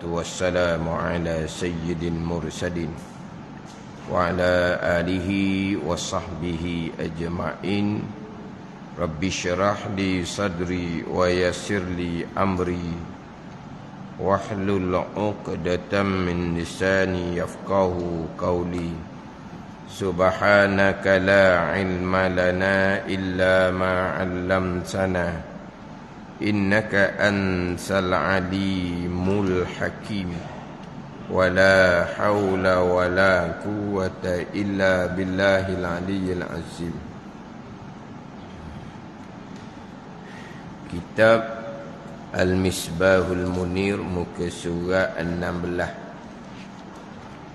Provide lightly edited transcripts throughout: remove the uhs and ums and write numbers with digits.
والسلام على سيد المرسلين وعلى آله وصحبه أجمعين. رب اشرح لي صدري ويسر لي أمري واحلل عقدة من لساني يفقه قولي. سبحانك لا علم لنا إلا ما علمتنا إنك أنت العليم الحكيم. ولا حول ولا قوة إلا بالله العلي العظيم. Kitab Al-Misbahul Munir, muka surah 16.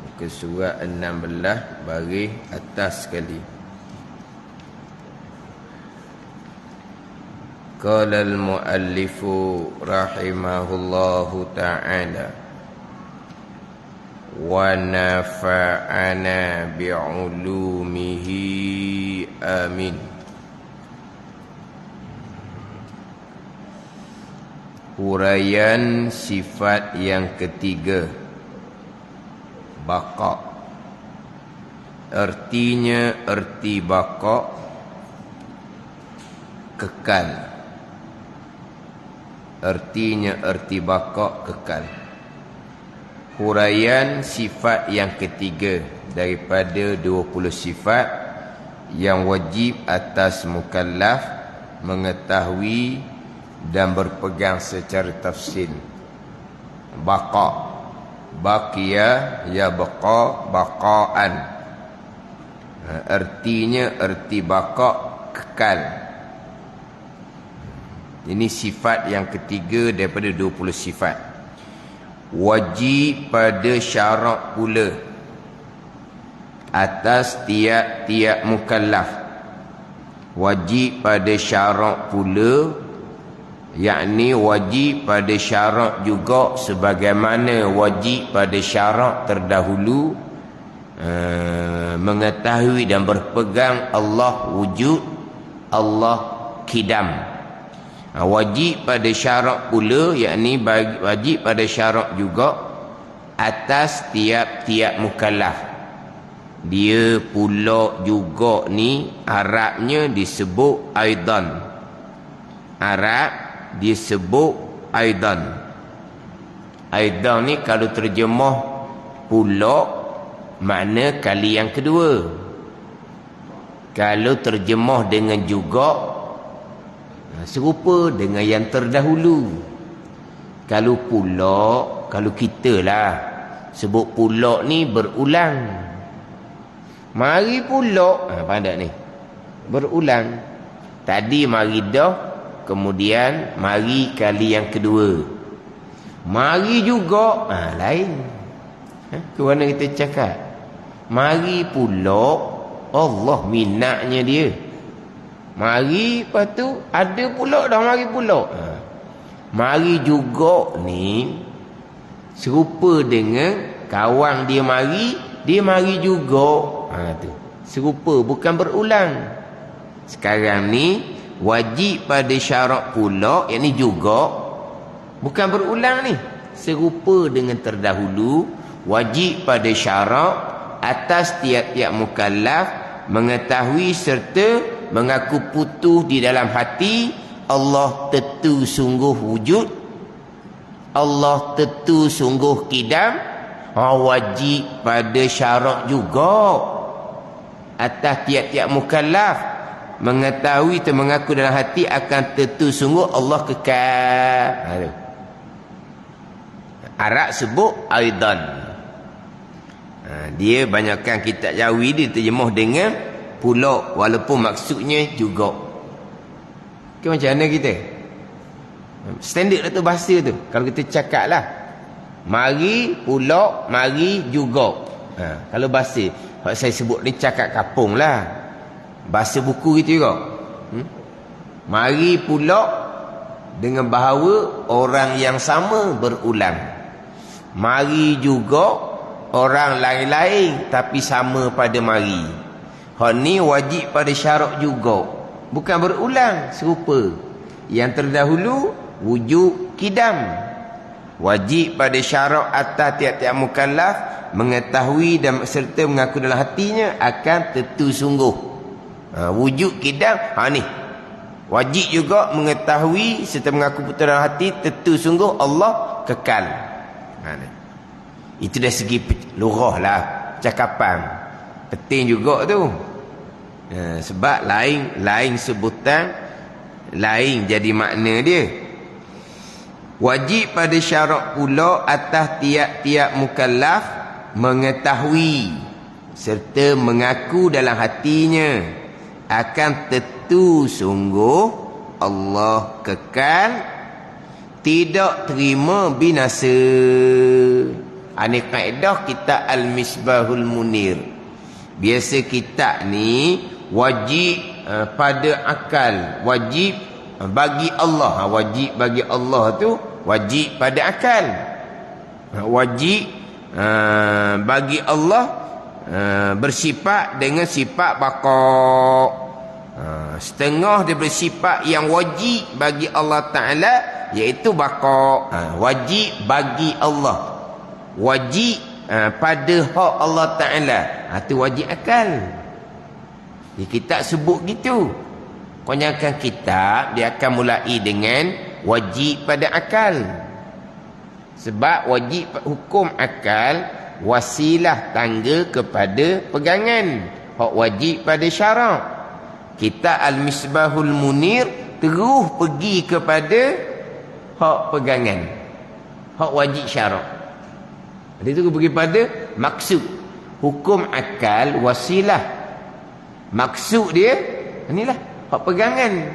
Muka surah 16 baris atas sekali. Qala al-muallifu rahimahullahu ta'ala wa nafa'ana bi'ulumihi amin. Huraian sifat yang ketiga, baqa. Artinya, erti baqa kekal. Artinya erti baqa kekal. Huraian sifat yang ketiga daripada 20 sifat yang wajib atas mukallaf mengetahui dan berpegang secara tafsil. Baqa, baqiya yabqa baqaan. Artinya erti baqa kekal. Ini sifat yang ketiga daripada 20 sifat. Wajib pada syarak pula atas tiap-tiap mukallaf. Wajib pada syarak pula, yakni wajib pada syarak juga sebagaimana wajib pada syarak terdahulu, mengetahui dan berpegang Allah wujud, Allah qidam. Wajib pada syarak pula, yakni wajib pada syarak juga atas tiap-tiap mukallaf. Dia pula juga ni Arabnya disebut aidan. Arab disebut aidan. Aidan ni kalau terjemah pula makna kali yang kedua. Kalau terjemah dengan juga serupa dengan yang terdahulu. Kalau pula, kalau kita lah sebut pula ni berulang. Mari pula, pandai ni, berulang. Tadi mari dah, kemudian mari kali yang kedua. Mari juga, lain. Ke mana kita cakap? Mari pula, Allah minatnya dia. Mari, lepas tu ada pula dah mari pula. Mari juga ni serupa dengan kawan dia mari juga. Tu serupa, bukan berulang. Sekarang ni wajib pada syarak pula, yakni juga, bukan berulang ni. Serupa dengan terdahulu, wajib pada syarak atas tiap-tiap mukallaf mengetahui serta mengaku putus di dalam hati Allah tentu sungguh wujud, Allah tentu sungguh qidam. Wajib pada syarak juga atas tiap-tiap mukallaf mengetahui dan mengaku dalam hati akan tentu sungguh Allah kekal. Arab sebut aidan. Dia banyakkan kitab Jawi diterjemah dengan pula, walaupun maksudnya juga. Macam mana kita? Standard lah tu bahasa tu. Kalau kita cakap lah, mari pula, mari juga. Kalau bahasa, kalau saya sebut ni cakap kapung lah, bahasa buku gitu juga. Mari pula dengan bahawa orang yang sama berulang. Mari juga orang lain-lain tapi sama pada mari. Hal ni wajib pada syarak juga, bukan berulang, serupa. Yang terdahulu wujud qidam. Wajib pada syarak atas tiap-tiap mukallaf mengetahui dan serta mengaku dalam hatinya akan tentu sungguh. Wujud kidam ni. Wajib juga mengetahui serta mengaku betul dalam hati tentu sungguh Allah kekal. Ni. Itu dari segi lughah lah, cakapan. Penting juga tu. Sebab lain sebutan, lain jadi makna dia. Wajib pada syarak pula atas tiap-tiap mukallaf mengetahui serta mengaku dalam hatinya akan tentu sungguh Allah kekal, tidak terima binasa. Ini kaedah kita Al-Misbahul Munir. Biasa kita ni wajib pada akal, wajib bagi Allah. Wajib bagi Allah tu wajib pada akal. Wajib bagi Allah bersifat dengan sifat baqa. Setengah dia bersifat yang wajib bagi Allah Ta'ala, iaitu baqa. Wajib bagi Allah, wajib pada hak Allah Ta'ala, itu wajib akal. Kita sebut gitu. Kebanyakan kitab dia akan mulai dengan wajib pada akal. Sebab wajib hukum akal wasilah tangga kepada pegangan. Hak wajib pada syarak. Kita Al-Misbahul Munir terus pergi kepada hak pegangan, hak wajib syarak. Dia terus pergi pada maksud. Hukum akal wasilah, maksud dia inilah hak pegangan.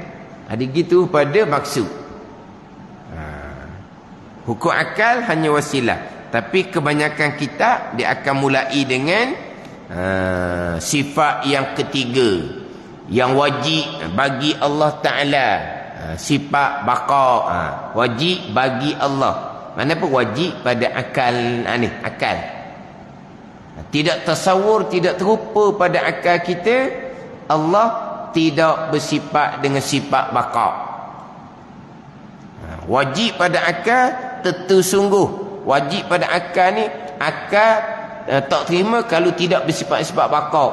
Ada gitu pada maksud. Hukum akal hanya wasilah. Tapi kebanyakan kitab dia akan mulai dengan sifat yang ketiga, yang wajib bagi Allah Ta'ala, sifat baqa. Wajib bagi Allah. Mana pun wajib pada akal. Akal. Tidak tasawur, tidak terupa pada akal kita Allah tidak bersifat dengan sifat baqa. Wajib pada akal tentu sungguh. Wajib pada akal ni, akal tak terima kalau tidak bersifat-sifat baqa.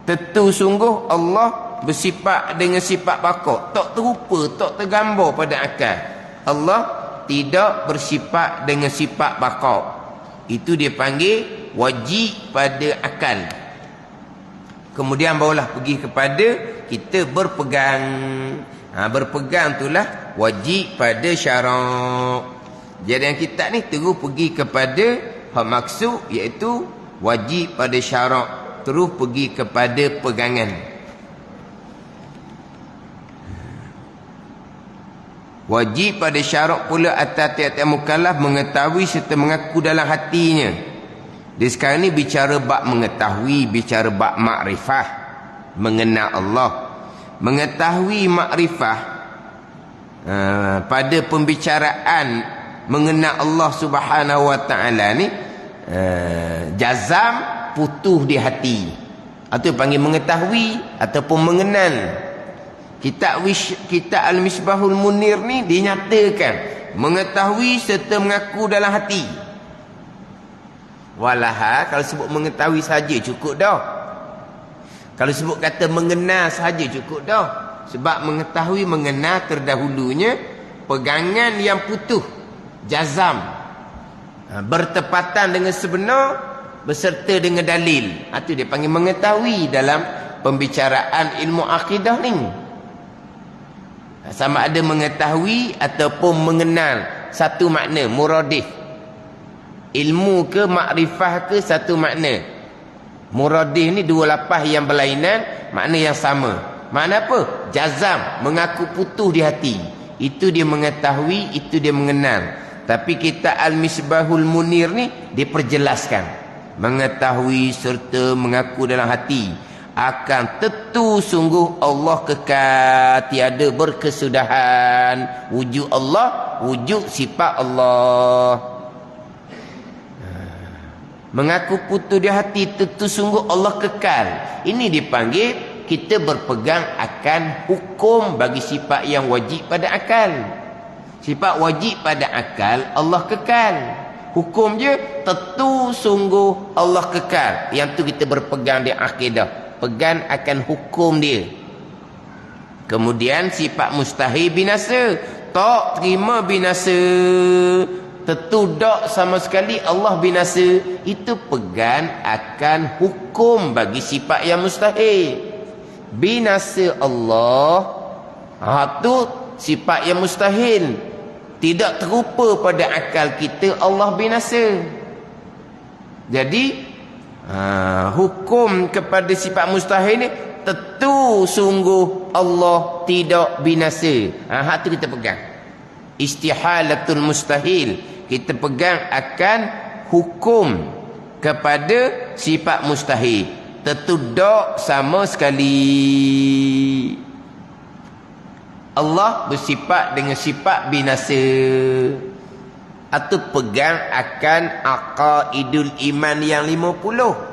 Tentu sungguh Allah bersifat dengan sifat baqa, tak terupa, tak tergambar pada akal. Allah tidak bersifat dengan sifat baqa. Itu dia panggil wajib pada akal. Kemudian barulah pergi kepada kita berpegang. Berpegang itulah wajib pada syarak. Jadi yang kita ni terus pergi kepada hak maksud, iaitu wajib pada syarak, terus pergi kepada pegangan. Wajib pada syarak pula atas tiap-tiap mukallaf mengetahui serta mengaku dalam hatinya. Di sekarang ni bicara bab mengetahui, bicara bab makrifah, mengenal Allah. Mengetahui makrifah pada pembicaraan mengenal Allah Subhanahu wa Ta'ala ni, jazam putus di hati. Atau panggil mengetahui ataupun mengenal. Kitab Al-Misbahul Munir ni dinyatakan mengetahui serta mengaku dalam hati. Walaha kalau sebut mengetahui saja cukup dah. Kalau sebut kata mengenal saja cukup dah. Sebab mengetahui, mengenal terdahulunya pegangan yang putus, jazam, bertepatan dengan sebenar beserta dengan dalil. Itu dia panggil mengetahui dalam pembicaraan ilmu akidah ni. Sama ada mengetahui ataupun mengenal, satu makna, muradif. Ilmu ke makrifah ke satu makna. Muradif ni dua lapah yang berlainan, makna yang sama. Makna apa? Jazam, mengaku putus di hati. Itu dia mengetahui, itu dia mengenal. Tapi kita Al-Misbahul Munir ni diperjelaskan. Mengetahui serta mengaku dalam hati akan tentu sungguh Allah kekal, tiada berkesudahan. Wujud Allah, wujud sifat Allah. Mengaku putus di hati, tentu sungguh Allah kekal. Ini dipanggil kita berpegang akan hukum bagi sifat yang wajib pada akal. Sifat wajib pada akal Allah kekal. Hukum je tentu sungguh Allah kekal. Yang tu kita berpegang di akidah, pegang akan hukum dia. Kemudian sifat mustahil binasa, tak terima binasa, tentu tak sama sekali Allah binasa. Itu pegang akan hukum bagi sifat yang mustahil. Binasa Allah, tu sifat yang mustahil, tidak terupa pada akal kita Allah binasa. Jadi hukum kepada sifat mustahil ni tentu sungguh Allah tidak binasa. Hak tu kita pegang. Istihalatul mustahil, kita pegang akan hukum kepada sifat mustahil, tentu tak sama sekali. Allah bersifat dengan sifat binasa. Atau pegang akan aqaidul iman yang 50.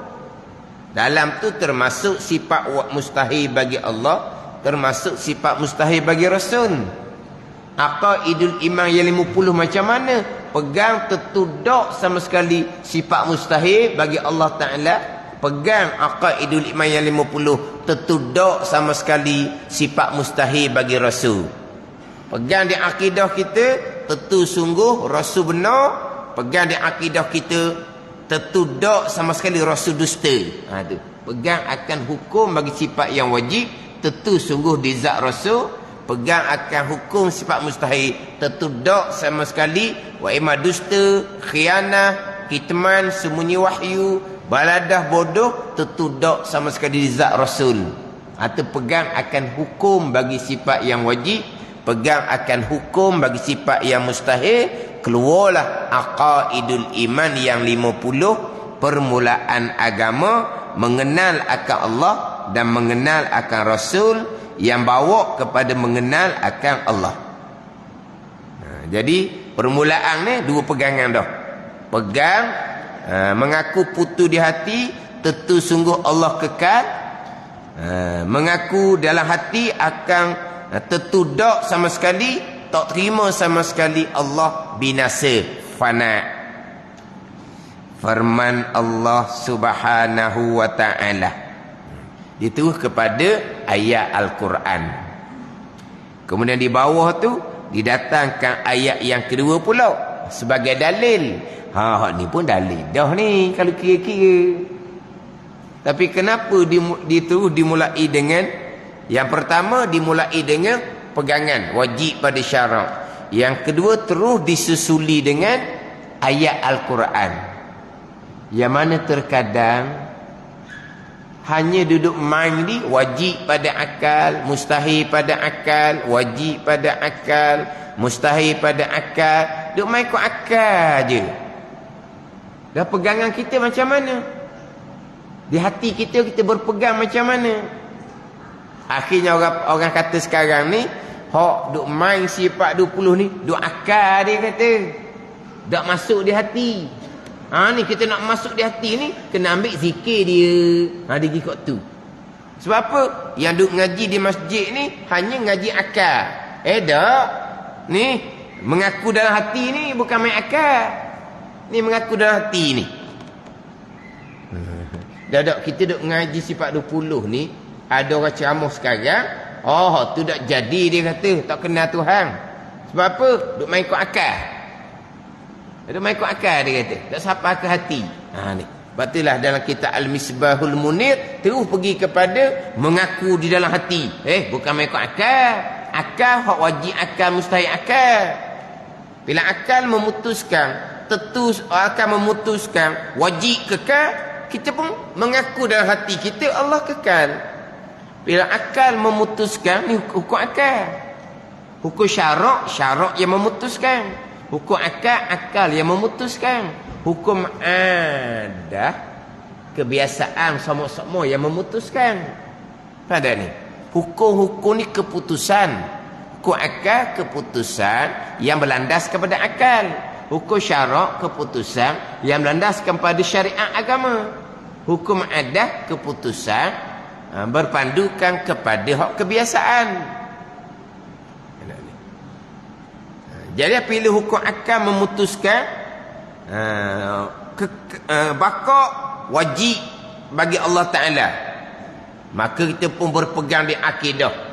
Dalam tu termasuk sifat mustahil bagi Allah, termasuk sifat mustahil bagi Rasul. Aqaidul iman yang 50 macam mana? Pegang tentu tak sama sekali sifat mustahil bagi Allah Ta'ala. Pegang aqaidul iman yang 50, tentu tak sama sekali sifat mustahil bagi Rasul. Pegang di akidah kita, tentu sungguh Rasul benar. Pegang di akidah kita, tentu tak sama sekali Rasul dusta. Tu. Pegang akan hukum bagi sifat yang wajib, tentu sungguh di zat Rasul. Pegang akan hukum sifat mustahil, tentu tak sama sekali wa ima dusta, khianah, kitman, sembunyi wahyu, baladah, bodoh, tentu tak sama sekali di zat Rasul. Atau pegang akan hukum bagi sifat yang wajib, pegang akan hukum bagi sifat yang mustahil. Keluarlah aqaidul iman yang 50, permulaan agama, mengenal akan Allah dan mengenal akan Rasul, yang bawa kepada mengenal akan Allah. Jadi permulaan ni dua pegangan dah. Pegang mengaku putus di hati, tentu sungguh Allah kekal. Mengaku dalam hati akan tentu tak sama sekali, tak terima sama sekali Allah binasa, fana. Firman Allah Subhanahu wa ta'ala ditujuh kepada ayat Al-Quran. Kemudian di bawah tu didatangkan ayat yang kedua pula sebagai dalil. Ni pun dalil dah ni kalau kira-kira. Tapi kenapa ditujuh dimulai dengan yang pertama, dimulai dengan pegangan wajib pada syarak. Yang kedua terus disusuli dengan ayat Al-Quran. Yang mana terkadang hanya duduk main ni wajib pada akal, mustahil pada akal, wajib pada akal, mustahil pada akal. Duduk main ikut akal je. Dah pegangan kita macam mana? Di hati kita berpegang macam mana? Akhirnya orang kata sekarang ni, hok duk main sifat 20 ni, duk akal dia kata. Tak masuk di hati. Ni kita nak masuk di hati ni, kena ambil zikir dia. Dia pergi kat tu. Sebab apa? Yang duk ngaji di masjid ni hanya ngaji akal. Tak. Ni mengaku dalam hati ni bukan main akal. Ni mengaku dalam hati ni. Dah kita duk ngaji sifat 20 ni, ada orang ceramah sekarang, tu tak jadi dia kata, tak kenal Tuhan. Sebab apa? Duk main ikut akal. Duk main ikut akal dia kata, tak sampai ke hati. Ni. Sebab itulah dalam kitab Al-Misbahul Munir terus pergi kepada mengaku di dalam hati. Bukan main ikut akal. Akal hak wajib akal, mustahil akal. Bila akal memutuskan, tentu akan memutuskan wajib kekal, kita pun mengaku dalam hati kita Allah kekal. Bila akal memutuskan, ni hukum akal. Hukum syarak yang memutuskan. Hukum akal yang memutuskan. Hukum adah, kebiasaan sama-sama yang memutuskan. Ada ni. Hukum-hukum ni keputusan. Hukum akal keputusan yang berlandas kepada akal. Hukum syarak keputusan yang berlandaskan pada syariat agama. Hukum adat keputusan berpandukan kepada hak kebiasaan. Jadi apabila hukum akal memutuskan bakok wajib bagi Allah Ta'ala, maka kita pun berpegang di akidah.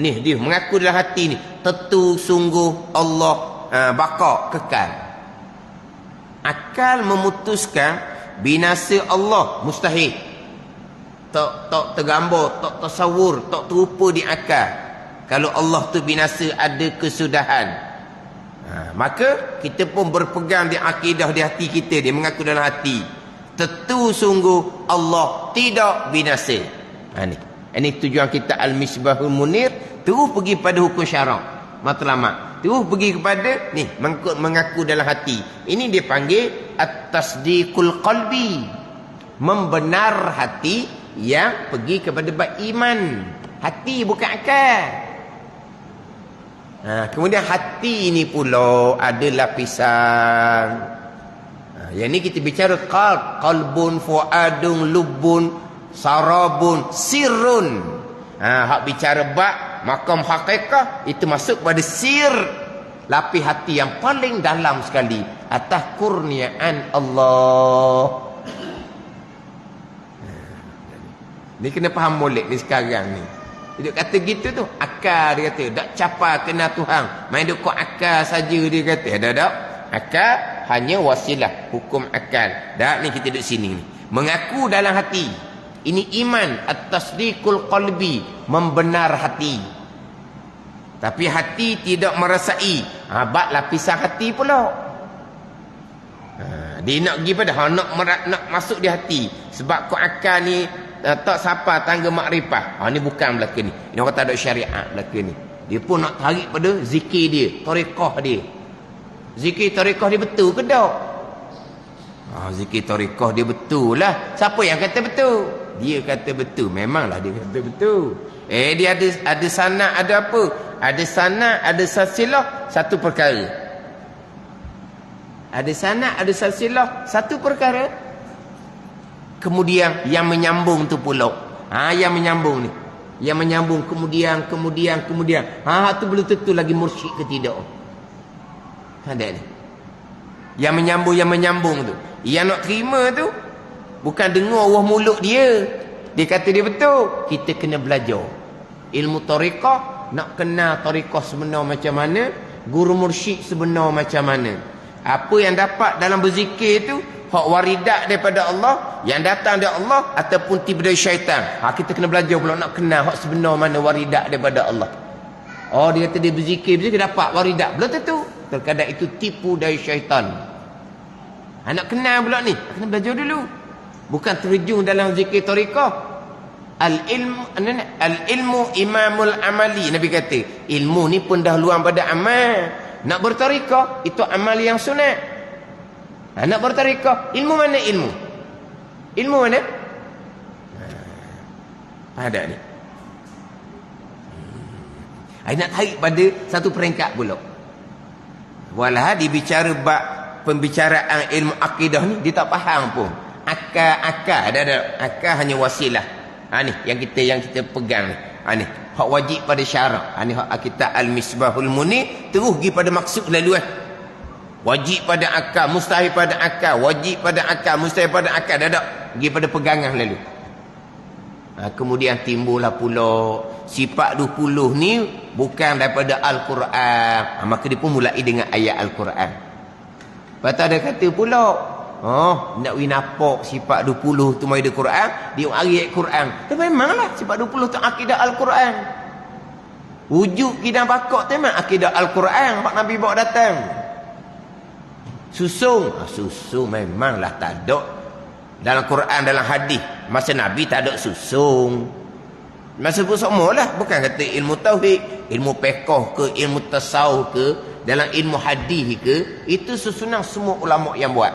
Ni dia mengaku dalam hati ni, tentu sungguh Allah bakok kekal. Akal memutuskan binasa Allah mustahil. Tak tergambar, tak tasawur, tak terupa di akal. Kalau Allah tu binasa ada kesudahan. Maka kita pun berpegang di akidah di hati kita. Dia mengaku dalam hati, tentu sungguh Allah tidak binasa. Ini tujuan kita Al-Misbahul Munir. Terus pergi pada hukum syarak matlamat, terus pergi kepada ni mengaku dalam hati. Ini dia panggil at-tasdiqul qalbi, membenar hati yang pergi kepada bab iman. Hati bukan akal. Kemudian hati ini pula ada lapisan. Yang ni kita bicara qalb, qalbun, fuadun, lubbun, sarabun, sirrun. Hak bicara bab makam hakikah, itu masuk pada sir, lapis hati yang paling dalam sekali atas kurniaan Allah. Ni kena faham molek ni sekarang ni. Dia kata gitu tu, akal dia kata, tak capai kena Tuhan. Main duk akal saja dia kata. Tak. Akal hanya wasilah, hukum akal. Dak ni kita duduk sini ni. Mengaku dalam hati. Ini iman, at-tasdiqul qalbi, membenar hati. Tapi hati tidak merasai. Bab lapisan hati pula. Dia nak pergi pada nak masuk di hati. Sebab kau akal ni tak sapa tangga makrifah. Ni bukan belaka ni. Ini orang kata ada syariat belaka ni. Dia pun nak tarik pada zikir dia, tarekah dia. Zikir tarekah dia betul ke tak? Zikir tarekah dia betul lah. Siapa yang kata betul? Dia kata betul. Memanglah dia kata betul. Dia ada sanad, ada apa? Ada sanad, ada silsilah, satu perkara. Ada sanad, ada silsilah, satu perkara. Kemudian yang menyambung tu pula. Yang menyambung ni. Yang menyambung kemudian. Tu belum tentu lagi mursyid ke tidak. Ada ni. Yang menyambung tu. Yang nak terima tu bukan dengar wah mulut dia. Dia kata dia betul. Kita kena belajar ilmu tariqah, nak kenal tariqah sebenar macam mana, guru mursyid sebenar macam mana. Apa yang dapat dalam berzikir tu, hak waridat daripada Allah, yang datang dari Allah ataupun tiba dari syaitan. Kita kena belajar pula nak kenal hak sebenar mana waridat daripada Allah. Dia kata dia berzikir dapat waridat. Belum tentu. Terkadang itu tipu dari syaitan. Nak kenal pula ni, kena belajar dulu. Bukan terjun dalam zikir tariqah. Al-ilmu imamul amali. Nabi kata, ilmu ni pendahuluan pada amal. Nak bertariqah, itu amal yang sunat. Nak bertariqah, ilmu mana ilmu? Ilmu mana? Ada ni. Nak tarik pada satu peringkat pula. Walah dibicara bab pembicaraan ilmu akidah ni, dia tak faham pun. Akal ada. Akal hanya wasilah. Ni yang kita pegang ni. Ni hak wajib pada syarak. Ni hak kita Al-Misbahul Munir, terus pergi pada maksud laluan. Wajib pada akal, mustahil pada akal, wajib pada akal, mustahil pada akal. Dah pergi pada pegangan lalu. Kemudian timbullah pula sifat 20 ni bukan daripada Al-Quran. Maka dia pun mulai dengan ayat Al-Quran. Lepas tu ada kata pula, nak nampak sifat 20 tu mai di Quran, dia ayat Quran. Tapi memanglah sifat 20 tu akidah Al-Quran. Wujud kita bakok tu memang akidah Al-Quran hak Nabi bawa datang. Susung memanglah tak ada. Dalam Quran, dalam hadis masa Nabi tak ada susung. Masa pun semualah. Bukan kata ilmu tauhid, ilmu fiqh ke, ilmu tasawuf ke, dalam ilmu hadis ke, itu susunan semua ulama yang buat.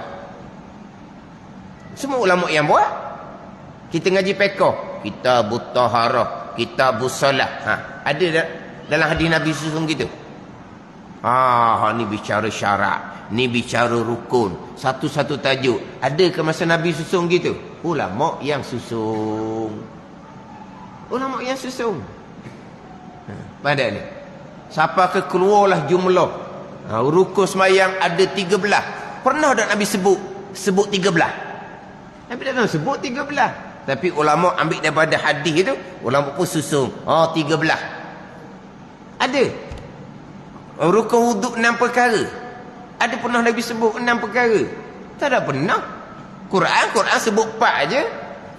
Semua ulama yang buat. Kita ngaji fiqh, kitabut taharah, kitabus salah. Ada dalam hadis Nabi susun gitu. Ni bicara syarak, ni bicara rukun, satu-satu tajuk. Ada ke masa Nabi susun gitu? Ulama yang susun. Ulama yang susun. Pada ni, siapa ke keluarlah jumlah Rukun semayang ada 13. Pernah tak Nabi sebut 13? Nabi tak sebut 13. Tapi ulama ambil daripada hadis itu, ulama pun susun 13. Ada. Rukun wuduk 6 perkara. Ada pernah Nabi sebut 6 perkara? Tak ada pernah. Quran sebut 4 aje.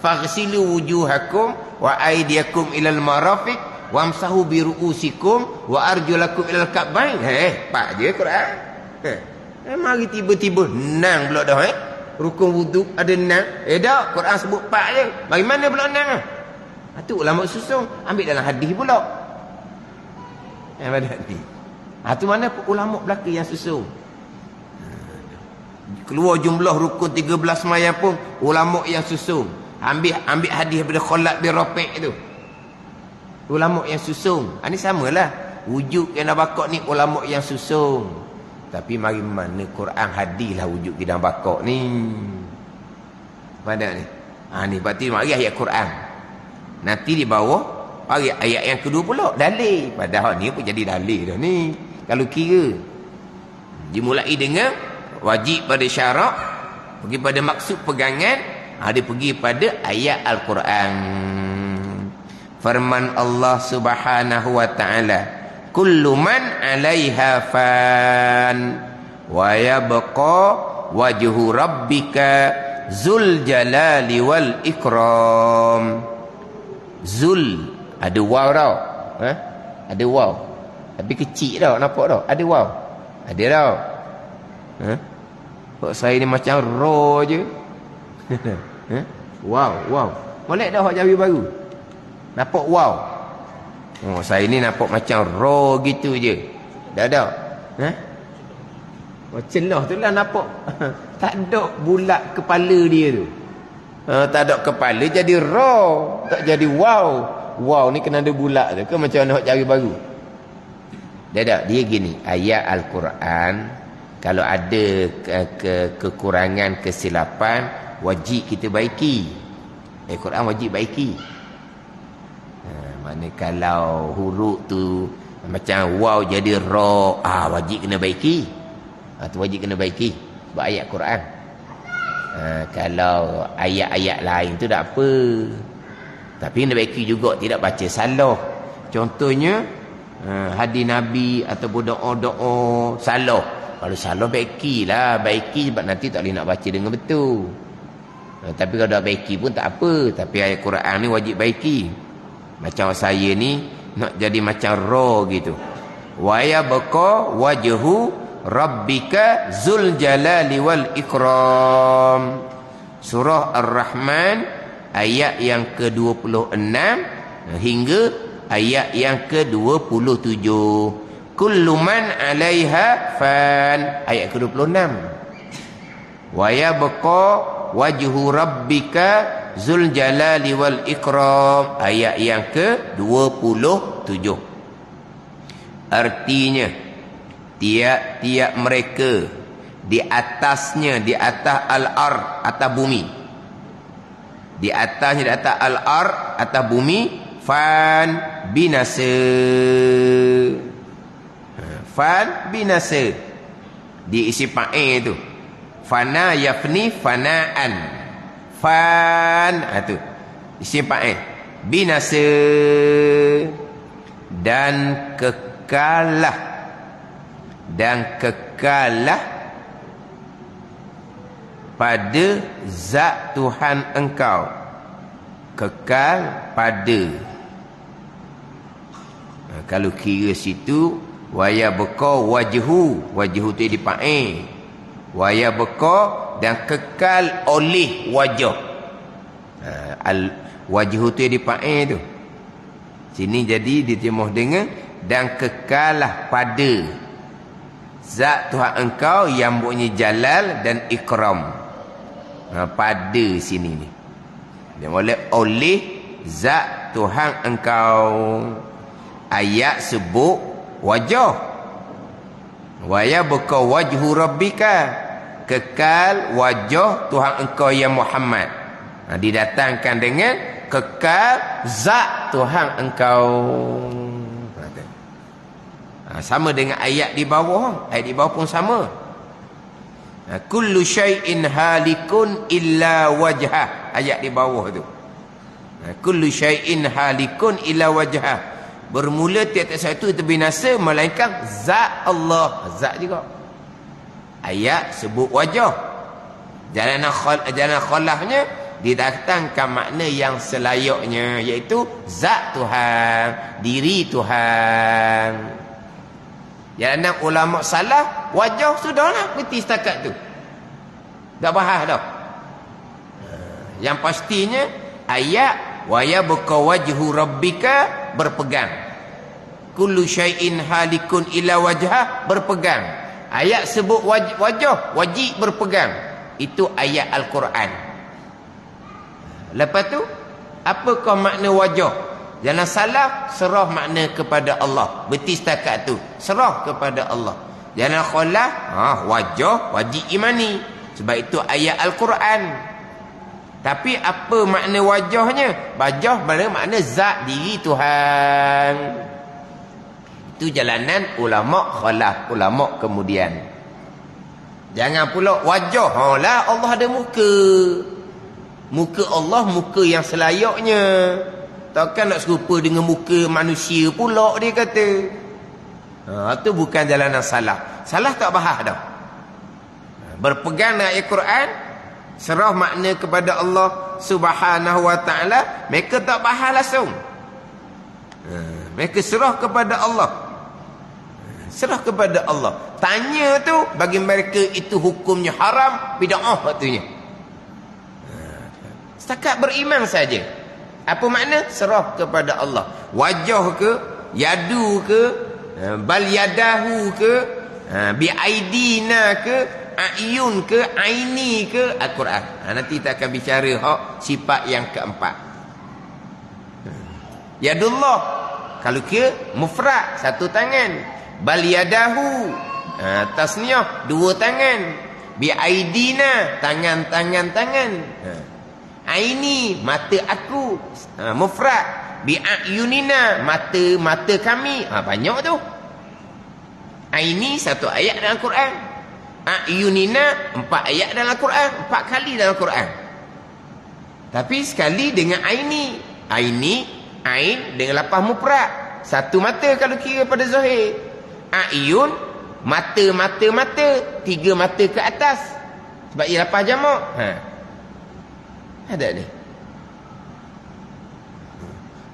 Faghsilu wujuhakum wa aydiyakum ilal marafiq wamsahu bi ru'usikum wa arjulakum ilal ka'bain. 4 je Quran. Mari tiba-tiba 6 pula dah Rukun wuduk ada 6. Tak, Quran sebut 4 je. Bagaimana pula 6? Itu ulama susun, ambil dalam hadis pula. Pada hadis. Itu mana ulama belaka yang susun. Keluar jumlah rukun 13 semayang pun ulama yang susun. Ambil hadis daripada Khalid bin Rafi' itu. Ulama yang susun. Ini samalah. Wujud yang nak bakar ni ulama yang susun. Tapi mari mana Quran hadis lah wujud kita bakar ni. Pada ni. Ni berarti mari ayat Quran. Nanti di bawah ayat yang kedua pula dalil. Padahal ni pun jadi dalil dah ni. Kalau kira dimulai dengan wajib pada syarak, pergi pada maksud pegangan, dia pergi pada ayat Al-Quran. Firman Allah Subhanahu wa taala, kullu man 'alaiha fan wa yabqa wajhu rabbika zul jalali wal ikram. Zul ada waw tau. Ada waw. Tapi kecil tau, nampak tau. Ada waw. Ada tau. Kok saya ni macam ro je. Wow. Molek dah hak Jawi baru. Nampak wow. Saya ni nampak macam ro gitu je. Dah dah. Celah tu lah nampak. Tak ada bulat kepala dia tu. Tak ada kepala jadi ro. Tak jadi wow. Wow ni kena ada bulat tu. Ke macam mana hak Jawi baru. Dah. Dia gini. Ayat Al-Quran. Kalau ada kekurangan, kesilapan, wajib kita baiki. Quran wajib baiki. Mana kalau huruf tu macam waw jadi ra, wajib kena baiki. Tu wajib kena baiki sebab ayat Quran. Kalau ayat-ayat lain tu tak apa. Tapi kena baiki juga, tidak baca salah. Contohnya hadis Nabi ataupun doa-doa salah. Kalau salah baikilah, baiki sebab nanti tak boleh nak baca dengan betul. Tapi kalau dah baiki pun tak apa. Tapi ayat Quran ni wajib baiki. Macam saya ni nak jadi macam roh gitu. Wa yabqa wajhu rabbika zul jalali wal ikram. Surah Ar-Rahman ayat yang ke-26 hingga ayat yang ke-27. Kullu man 'alaiha fan, ayat ke-26. Wa yabqa wajhu rabbika zul jalali wal ikram, ayat yang ke-27. Artinya tiap-tiap mereka di atasnya, di atas al-ard, atas bumi, di atasnya, di atas al-ard, atas bumi, fan binasa. Fan binasa. Dia isi fa'il tu. Fana yafni fanaan. Fan tu. Isi fa'il. Binasa. Dan kekalah. Dan kekalah pada zat Tuhan engkau. Kekal pada. Kalau kira situ waya beka wajhu tu dipakai waya beka dan kekal oleh wajah. Wajhu tu dipakai tu sini jadi diterjemah dengan dan kekalah pada zat Tuhan engkau yang mempunyai jalal dan ikram. Pada sini ni dia oleh zat Tuhan engkau. Ayat sebut wajah. Wa yabqa wajhu rabbika, kekal wajah Tuhan engkau ya Muhammad. Didatangkan dengan kekal zat Tuhan engkau. Sama dengan ayat di bawah. Ayat di bawah pun sama. Kullu syai'in halikun illa wajhah. Ayat di bawah tu. Kullu syai'in halikun illa wajhah. Bermula tiap-tiap satu itu binasa melainkan zat Allah. Zat juga. Ayat sebut wajah. Jalanan khalahnya didatangkan makna yang selayaknya, iaitu zat Tuhan, diri Tuhan. Jalanan ulama salah, wajah sudahlah berhenti setakat tu. Tak bahas dah. Yang pastinya ayat wa yabqa wajhu rabbika berpegang. Kullu syai'in halikun illa wajhah berpegang. Ayat sebut wajah, wajib berpegang. Itu ayat Al-Quran. Lepas tu, apakah makna wajah? Jangan salah, serah makna kepada Allah. Berhenti setakat tu. Serah kepada Allah. Jangan khalah, wajah, wajib imani. Sebab itu ayat Al-Quran. Tapi apa makna wajahnya? Wajah makna zat diri Tuhan. Itu jalanan ulama khalah, ulama kemudian. Jangan pula wajah. Lah Allah ada muka. Muka Allah, muka yang selayaknya. Takkan nak serupa dengan muka manusia pula, dia kata. Itu bukan jalanan salah. Salah tak bahas dah. Berpegang dengan ayat Quran, serah makna kepada Allah Subhanahu wa ta'ala, mereka tak bahas langsung. Mereka serah kepada Allah. Serah kepada Allah. Tanya tu, bagi mereka itu hukumnya haram, bid'ah waktunya. Setakat beriman saja. Apa makna? Serah kepada Allah. Wajah ke, yadu ke, bal yadahu ke, biaidina ke, ayun ke, aini ke, Al-Quran. Nanti kita akan bicara sifat yang keempat. Yadullah, kalau ke mufrad, satu tangan. Bal yadahu, tasniah, dua tangan. Biaidina, tangan. Aini, mata aku, mufrad. Bi'ayunina, mata kami. Banyak tu. Aini, satu ayat dalam Quran. Ayunina, 4 ayat dalam Quran. 4 kali dalam Quran. Tapi sekali dengan aini. Ain dengan lapah mufrad. Satu mata kalau kira pada zahir. Ayun, mata. 3 mata ke atas. Sebab ia lapah jamak. Ada ni.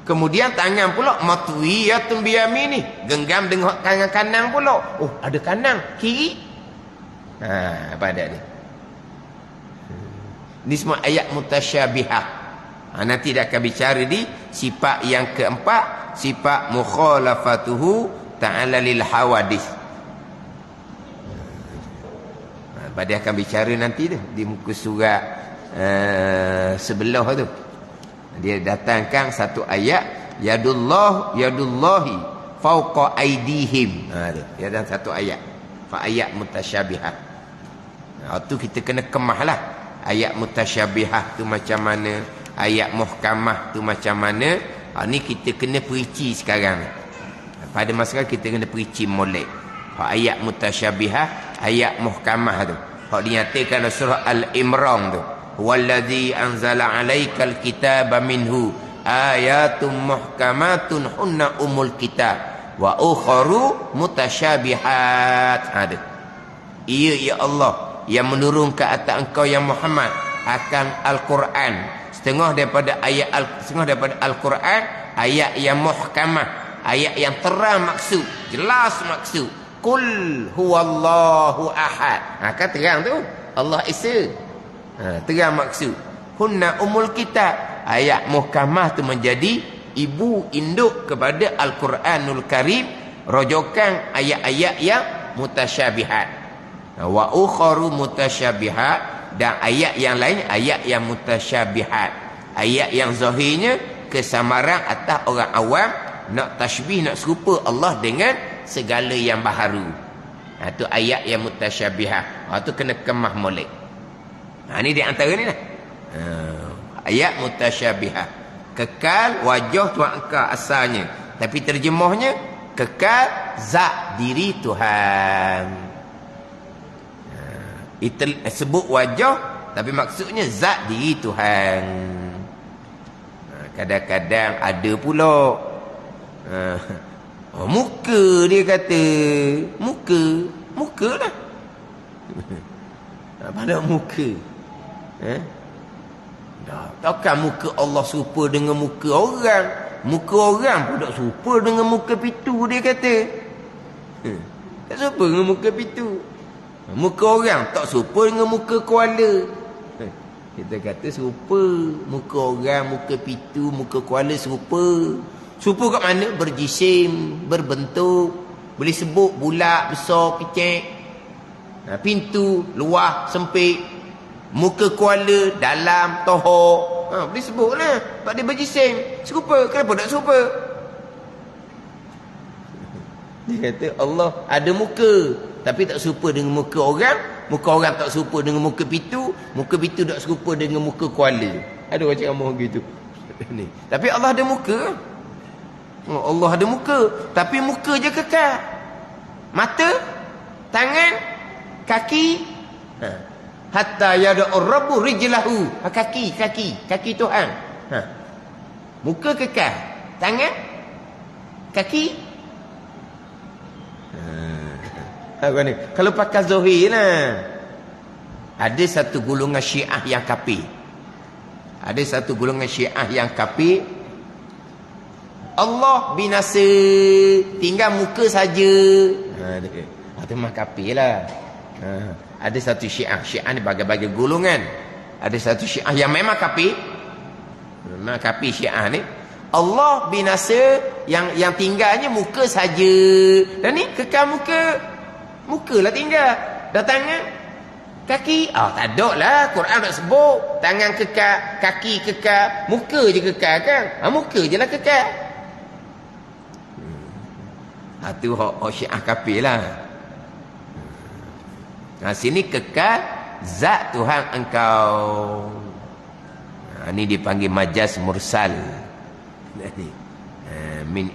Kemudian tangan pula matwiyatun biyamini, genggam dengan tangan kanan pula. Ada kanan, kiri. Apa ada ni? Ini semua ayat mutasyabihah. Nanti dia akan bicara di sifat yang keempat, sifat mukhalafatuhu ta'ala lil hawadis. Dia akan bicara nanti tu di muka surat sebelah tu. Dia datangkan satu ayat, yadullahi fauqa aidihim. Dia ada satu ayat. Ayat mutasyabihah. Itu kita kena kemahlah. Ayat mutasyabihah tu macam mana, ayat muhkamah tu macam mana. Ni kita kena perici sekarang. Pada masa kita kena perici molek. Ayat mutasyabihah, ayat muhkamah tu. Dinyatakan dalam surah Al-Imran tu. Wallazi anzala 'alaikal kitaba minhu ayatum muhkamatun hunna umul kitab wa ukharu mutasyabihat. Ia ya Allah yang menurunkan atas engkau yang Muhammad akan Al-Quran, setengah daripada Al-Quran ayat yang muhkamah, ayat yang terang maksud, jelas maksud. Qul huwallahu ahad. Kan terang tu Allah Esa. Terang maksud. Hunna umul kitab. Ayat muhkamah tu menjadi ibu induk kepada Al-Quranul Karim, rojokan ayat-ayat yang mutasyabihat. Wa ukharu mutasyabihat, dan ayat yang lain ayat yang mutasyabihat. Ayat yang zahirnya kesamaran atas orang awam, nak tashbih, nak serupa Allah dengan segala yang baharu. Itu ayat yang mutasyabihat. Itu kena kemah molek. Ini di antara ni lah. Ayat mutasyabihah. Kekal wajah Tuhan engkau asalnya, tapi terjemahnya kekal zat diri Tuhan. Itu sebut wajah tapi maksudnya zat diri Tuhan. Kadang-kadang ada pula muka, dia kata muka lah. Pada muka takkan muka Allah serupa dengan muka orang. Muka orang pun tak serupa dengan muka pitu, dia kata. Tak serupa dengan muka pitu. Muka orang tak serupa dengan muka kuala. Kita kata serupa. Muka orang, muka pitu, muka kuala serupa. Serupa kat mana? Berjisim, berbentuk. Boleh sebut bulat, besar, kecil. Pintu, luah, sempit. Muka kuala, dalam, tohor. Boleh sebut lah. Sebab dia berjisim. Serupa. Kenapa tak serupa? Dia kata Allah ada muka, tapi tak serupa dengan muka orang. Muka orang tak serupa dengan muka pitu. Muka pitu tak serupa dengan muka kuala. Ada orang cakap mohon gitu. Tapi Allah ada muka. Allah ada muka. Tapi muka je kekal. Mata, tangan, kaki. Hatta yada'ur rabbu rijlahu. Kaki Tuhan. Muka kekal. Tangan, kaki. Kalau pakai zahir lah. Ada satu golongan Syiah yang kafir. Allah binasa, tinggal muka saja. Itu mah kafir lah. Ada satu Syiah ni bagai-bagai golongan. Ada satu Syiah yang memang kafir. Memang kafir Syiah ni. Allah binasa, yang tinggalnya muka saja. Dan ni kekal muka lah tinggal. Dah tangan, kaki, tak ada lah. Quran tak sebut tangan kekal, kaki kekal, muka je kekal kan. Muka je lah kekal. Itu Syiah kafir lah. Sini kekal zat Tuhan engkau. Ini dipanggil majaz mursal. Min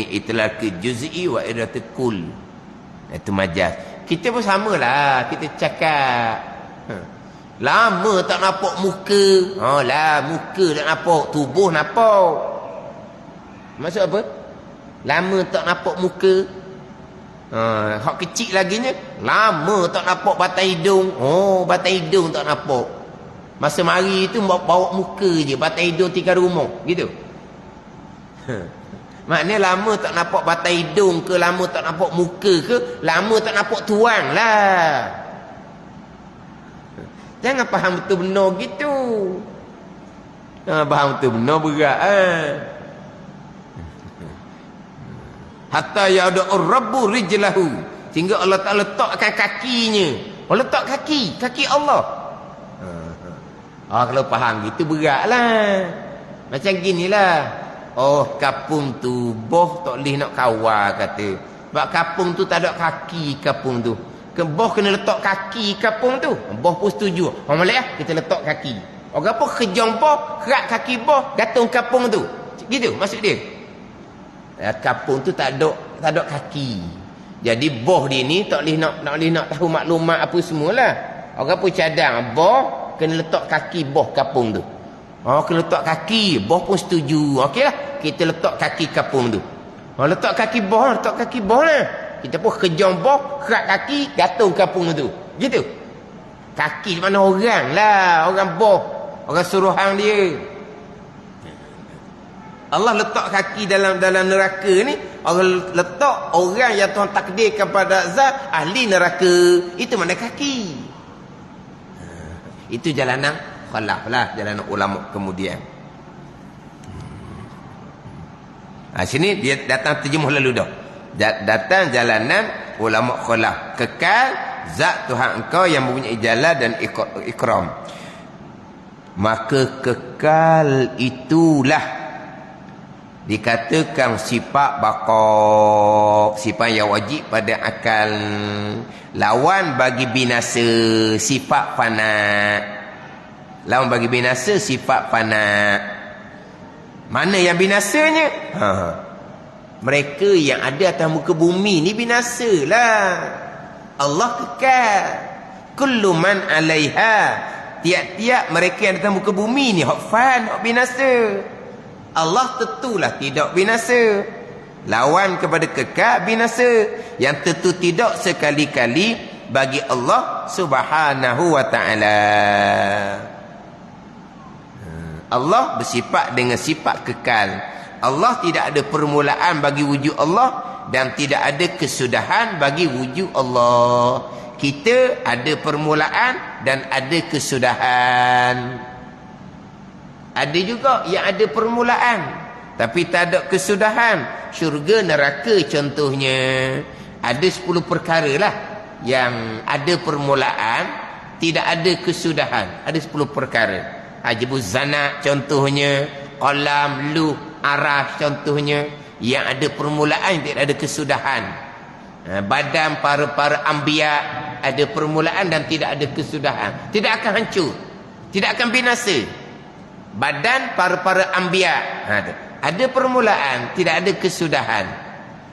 itlaq juz'i wa iratul kull. Itu majaz. Kita pun samalah. Kita cakap lama tak nampak muka. Muka tak nampak, tubuh nampak. Maksud apa? Lama tak nampak muka. Hak kecil laginya, lama tak nampak batang hidung. Batang hidung tak nampak. Masa mari tu bawa muka je, batang hidung tinggal rumah. Gitu. Maknanya lama tak nampak batang hidung ke, lama tak nampak muka ke, lama tak nampak tuang lah. Jangan faham betul benar gitu. Faham betul benar berat. Hatta yada'ur rabbu rijlahu. Sehingga Allah Ta'ala letakkan kakinya. Allah letak kaki Allah. Kalau faham gitu beratlah. Macam ginilah. Kapung tu boh tak boleh nak kawal kata. Sebab kapung tu tak ada kaki kapung tu. Boh kena letak kaki kapung tu. Boh pun setuju. Malaikat kita letak kaki. Orang apa kejong boh, kerak kaki boh, gantung kapung tu. Gitu maksud dia. Kapung tu tak ada kaki. Jadi boh dia ni tak boleh nak tahu maklumat apa semualah. Orang pun cadang boh kena letak kaki boh kapung tu. Kena letak kaki, boh pun setuju. Okeylah, kita letak kaki kapung tu. Letak kaki boh lah. Kita pun kejong boh, kerak kaki, gantung kapung tu. Gitu. Kaki mana orang lah, orang boh, orang suruhan dia. Allah letak kaki dalam neraka ni. Allah letak orang yang Tuhan takdirkan pada zat ahli neraka. Itu mana kaki. Itu jalanan khalaf lah, jalanan ulama kemudian. Sini dia datang terjemuh lalu dah. Datang jalanan ulama khalaf. Kekal zat Tuhan engkau yang mempunyai jalal dan ikram. Maka kekal itulah dikatakan sifat baqa, sifat yang wajib pada akal. Lawan bagi binasa, sifat fana. Lawan bagi binasa, sifat fana. Mana yang binasanya? Mereka yang ada atas muka bumi ni binasalah. Allah kekal. Kullu man 'alaiha. Tiap-tiap mereka yang atas muka bumi ni hak fan, hak binasa. Allah tentulah tidak binasa. Lawan kepada kekal binasa. Yang tentu tidak sekali-kali bagi Allah Subhanahu wa ta'ala. Allah bersifat dengan sifat kekal. Allah tidak ada permulaan bagi wujud Allah dan tidak ada kesudahan bagi wujud Allah. Kita ada permulaan dan ada kesudahan. Ada juga yang ada permulaan tapi tak ada kesudahan. Syurga, neraka contohnya. Ada 10 perkara lah yang ada permulaan, tidak ada kesudahan. Ada 10 perkara. Ajibuz zana contohnya, qalam, luh, arah contohnya, yang ada permulaan tidak ada kesudahan. Badan para anbiya ada permulaan dan tidak ada kesudahan. Tidak akan hancur, tidak akan binasa. Badan para anbiya ada permulaan, tidak ada kesudahan.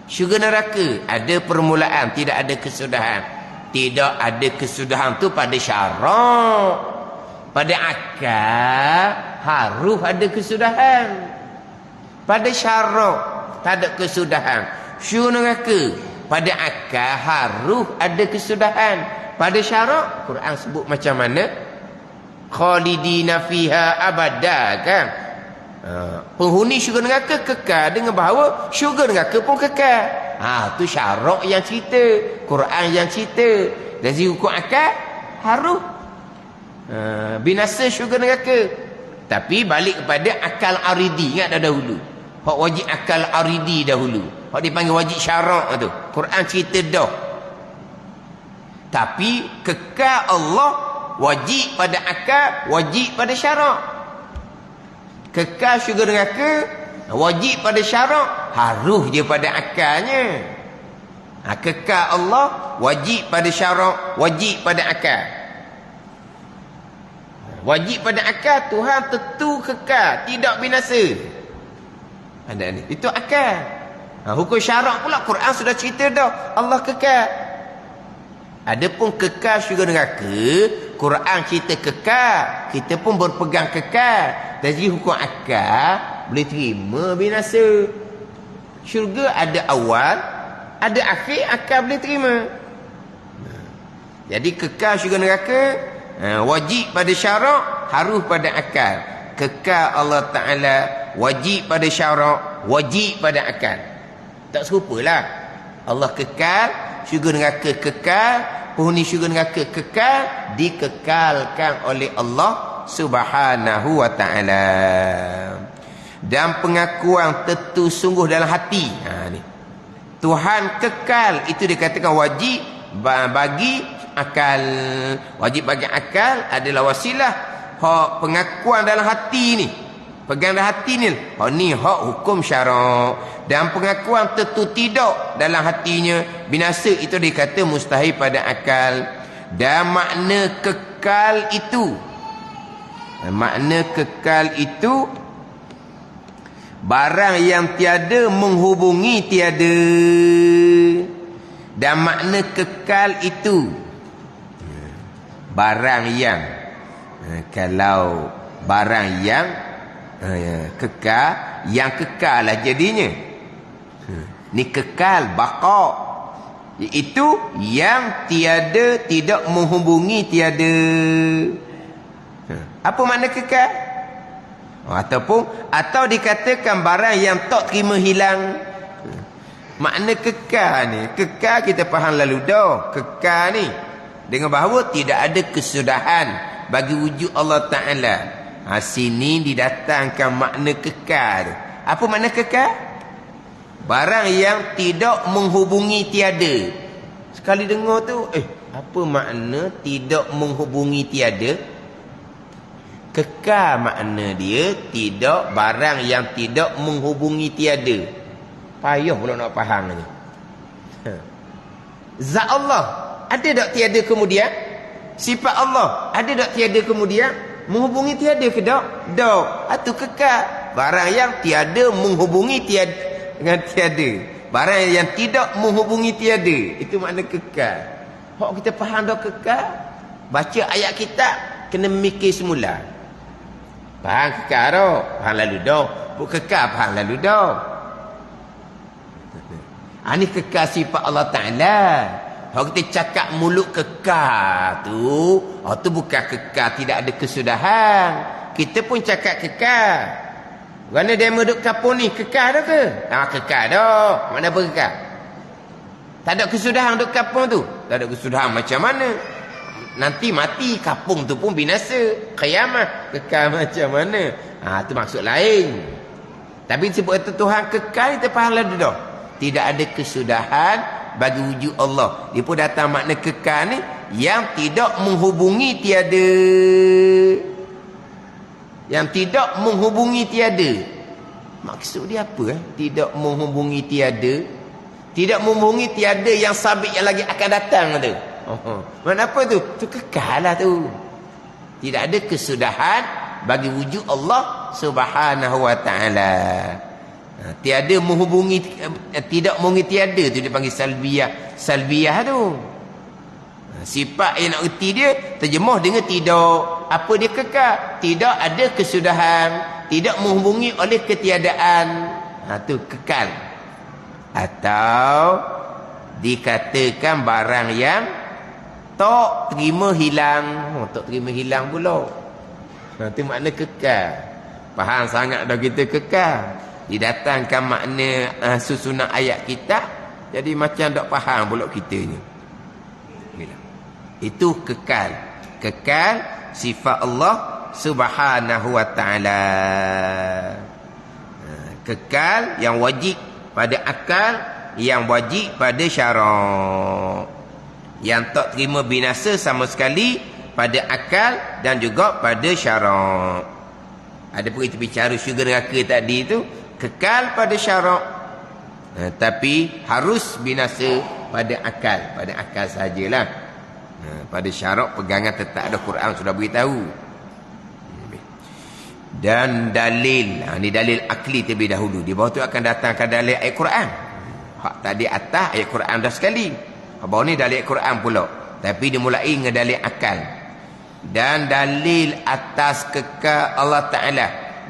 Syurga, neraka ada permulaan, tidak ada kesudahan. Tidak ada kesudahan tu pada syarak. Pada akal harus ada kesudahan. Pada syarak tak ada kesudahan. Syurga, neraka pada akal harus ada kesudahan. Pada syarak Quran sebut macam mana? Khalidina fiha abada, kan? Penghuni syurga neraka kekal dengan bahawa syurga neraka pun kekal. Tu syarak yang cerita, Quran yang cerita. Dari hukum akal harus binasa syurga neraka. Tapi balik kepada akal aridi. Ingat dah dahulu hak wajib akal aridi dahulu, hak dipanggil wajib syarak tu, Quran cerita dah. Tapi kekal Allah wajib pada akal, wajib pada syarak. Kekal syurga neraka wajib pada syarak, harus je pada akalnya. Kekal Allah wajib pada syarak, wajib pada akal. Wajib pada akal, Tuhan tentu kekal, tidak binasa. Ada ni, itu akal. Hukum syarak pula Quran sudah cerita dah, Allah kekal. Adapun kekal syurga neraka, Quran cerita kekal, kita pun berpegang kekal. Dari hukum akal boleh terima binasa. Syurga ada awal, ada akhir, akal boleh terima. Jadi kekal syurga neraka wajib pada syarak, harus pada akal. Kekal Allah Ta'ala wajib pada syarak, wajib pada akal. Tak serupalah. Allah kekal, syurga neraka kekal, penghuni syurga neraka kekal, dikekalkan oleh Allah Subhanahu wa ta'ala. Dan pengakuan tentu sungguh dalam hati. Ni Tuhan kekal, itu dikatakan wajib bagi akal. Wajib bagi akal adalah wasilah. Hak pengakuan dalam hati ni, pegang dalam hati ni, ni hak hukum syarak. Dan pengakuan tentu tidak dalam hatinya binasa, itu dikata mustahil pada akal. Dan makna kekal itu, barang yang tiada menghubungi tiada. Dan makna kekal itu barang yang, kalau barang yang kekal, yang kekal lah jadinya. Ni kekal, baqa, iaitu yang tiada, tidak menghubungi tiada. Apa makna kekal? Atau dikatakan barang yang tak terima hilang. Makna kekal ni, kekal kita faham lalu dah. Kekal ni dengan bahawa tidak ada kesudahan bagi wujud Allah Ta'ala. Sini didatangkan makna kekal. Apa makna kekal? Barang yang tidak menghubungi tiada. Sekali dengar tu, apa makna tidak menghubungi tiada? Kekal makna dia tidak, barang yang tidak menghubungi tiada. Payah pula nak faham ni. Zat Allah ada tak tiada kemudian? Sifat Allah ada tak tiada kemudian? Menghubungi tiada ke tak? Tak. Itu kekal. Barang yang tiada menghubungi tiada, dengan tiada. Barang yang tidak menghubungi tiada, itu makna kekal. Hak kita faham dah kekal, baca ayat kitab kena mikir semula. Faham kekal dah, faham lalu dah. Bukan kekal faham lalu dah. Ini kekal sifat Allah Ta'ala. Kalau kita cakap mulut kekal tu, tu bukan kekal tidak ada kesudahan. Kita pun cakap kekal. Kerana demo duduk kapung ni, kekal dah ke? Kekal dah. Mana apa kekal? Tak ada kesudahan duduk kapung tu. Tak ada kesudahan macam mana? Nanti mati, kapung tu pun binasa. Qiyamah, kekal macam mana? Tu maksud lain. Tapi sebab itu Tuhan kekal, kita faham lah dah. Tidak ada kesudahan bagi wujud Allah. Dia pun datang makna kekal ni, yang tidak menghubungi tiada. Yang tidak menghubungi tiada. Maksud dia apa? Tidak menghubungi tiada. Tidak menghubungi tiada yang sabit yang lagi akan datang tu. Mana apa tu? Tu kekal lah tu. Tidak ada kesudahan bagi wujud Allah Subhanahu wa ta'ala. Tiada menghubungi, tidak menghubungi tiada tu dia panggil salbiyah tu. Sifat yang nak erti dia terjemah dengan tidak. Apa dia kekal? Tidak ada kesudahan, tidak menghubungi oleh ketiadaan. Tu kekal. Atau dikatakan barang yang tak terima hilang. Tak terima hilang pula. Itu makna kekal. Faham sangat dah kita kekal. Didatangkan makna susunan ayat kita, jadi macam tak faham pula kita ni. Itu kekal. Kekal sifat Allah Subhanahu wa ta'ala. Kekal yang wajib pada akal, yang wajib pada syarak. Yang tak terima binasa sama sekali pada akal dan juga pada syarak. Ada pun kita bicara syurga neraka tadi tu, kekal pada syarak, tapi harus binasa pada akal sajalah. Pada syarak pegangan tetap ada, Quran sudah beritahu. Dan dalil, ni dalil akli terlebih dahulu. Di bawah tu akan datangkan dalil ayat Quran. Hak tadi atas ayat Quran dah sekali, bawah ni dalil ayat Quran pula, tapi dimulai dengan dalil akal. Dan dalil atas kekal Allah Ta'ala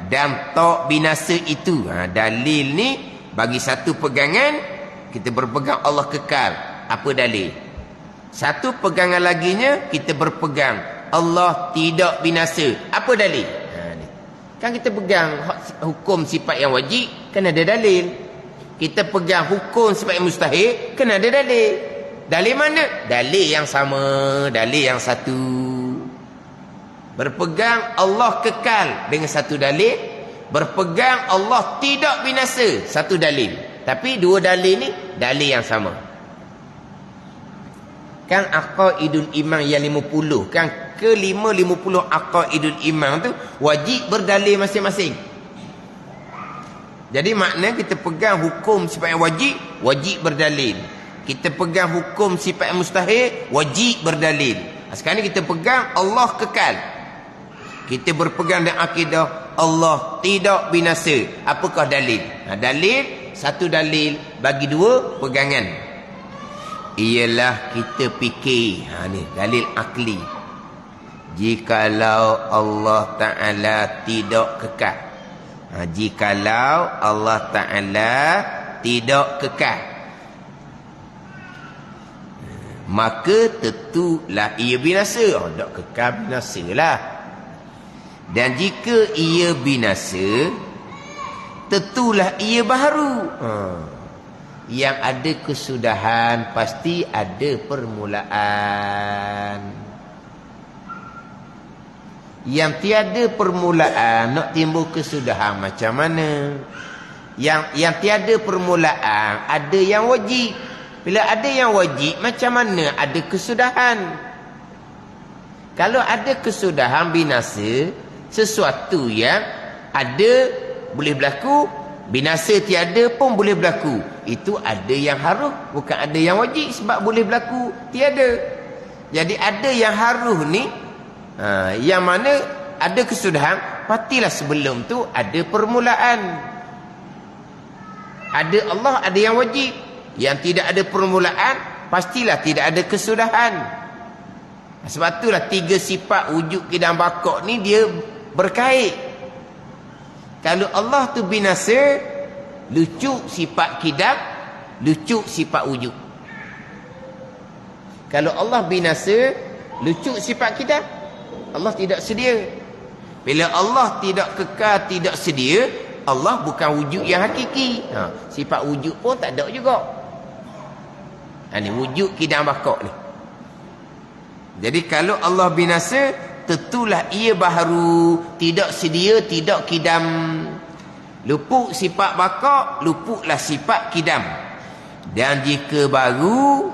dan tak binasa itu, dalil ni bagi satu pegangan, kita berpegang Allah kekal. Apa dalil? Satu pegangan laginya, kita berpegang Allah tidak binasa. Apa dalil? Kan kita pegang hukum sifat yang wajib, kan ada dalil. Kita pegang hukum sifat yang mustahil, kan ada dalil. Dalil mana? Dalil yang sama, dalil yang satu. Berpegang Allah kekal dengan satu dalil, berpegang Allah tidak binasa satu dalil. Tapi dua dalil ni dalil yang sama. Kan aqaidul iman yang 50, kan ke-50 aqaidul iman tu wajib berdalil masing-masing. Jadi makna kita pegang hukum sifat yang wajib berdalil. Kita pegang hukum sifat yang mustahil, wajib berdalil. Sekarang ni kita pegang Allah kekal. Kita berpegang dengan akidah Allah tidak binasa. Apakah dalil? Dalil, satu dalil bagi dua pegangan. Ialah kita fikir, ni dalil akli. Jikalau Allah Ta'ala tidak kekal, jikalau Allah Ta'ala tidak kekal, maka tentulah ia binasa. Tak kekal, binasalah. Dan jika ia binasa, tentulah ia baharu. Yang ada kesudahan pasti ada permulaan. Yang tiada permulaan nak timbul kesudahan macam mana? Yang tiada permulaan ada yang wajib. Bila ada yang wajib, macam mana ada kesudahan? Kalau ada kesudahan binasa, sesuatu yang ada boleh berlaku, binasa tiada pun boleh berlaku. Itu ada yang harus, bukan ada yang wajib. Sebab boleh berlaku tiada. Jadi ada yang harus ni, yang mana ada kesudahan, pastilah sebelum tu ada permulaan. Ada Allah, ada yang wajib. Yang tidak ada permulaan, pastilah tidak ada kesudahan. Sebab itulah 3 sifat wujud, kidam, baqa ni dia berkait. Kalau Allah tu binasa, lucu sifat kidam, lucu sifat wujud. Kalau Allah binasa, lucu sifat kidam, Allah tidak sedia. Bila Allah tidak kekal, tidak sedia, Allah bukan wujud yang hakiki. Sifat wujud pun tak ada juga. Ini wujud kidam baqa ni. Jadi kalau Allah binasa, tentulah ia baharu, tidak sedia, tidak kidam. Luput sifat baqa, luputlah sifat kidam. Dan jika baru,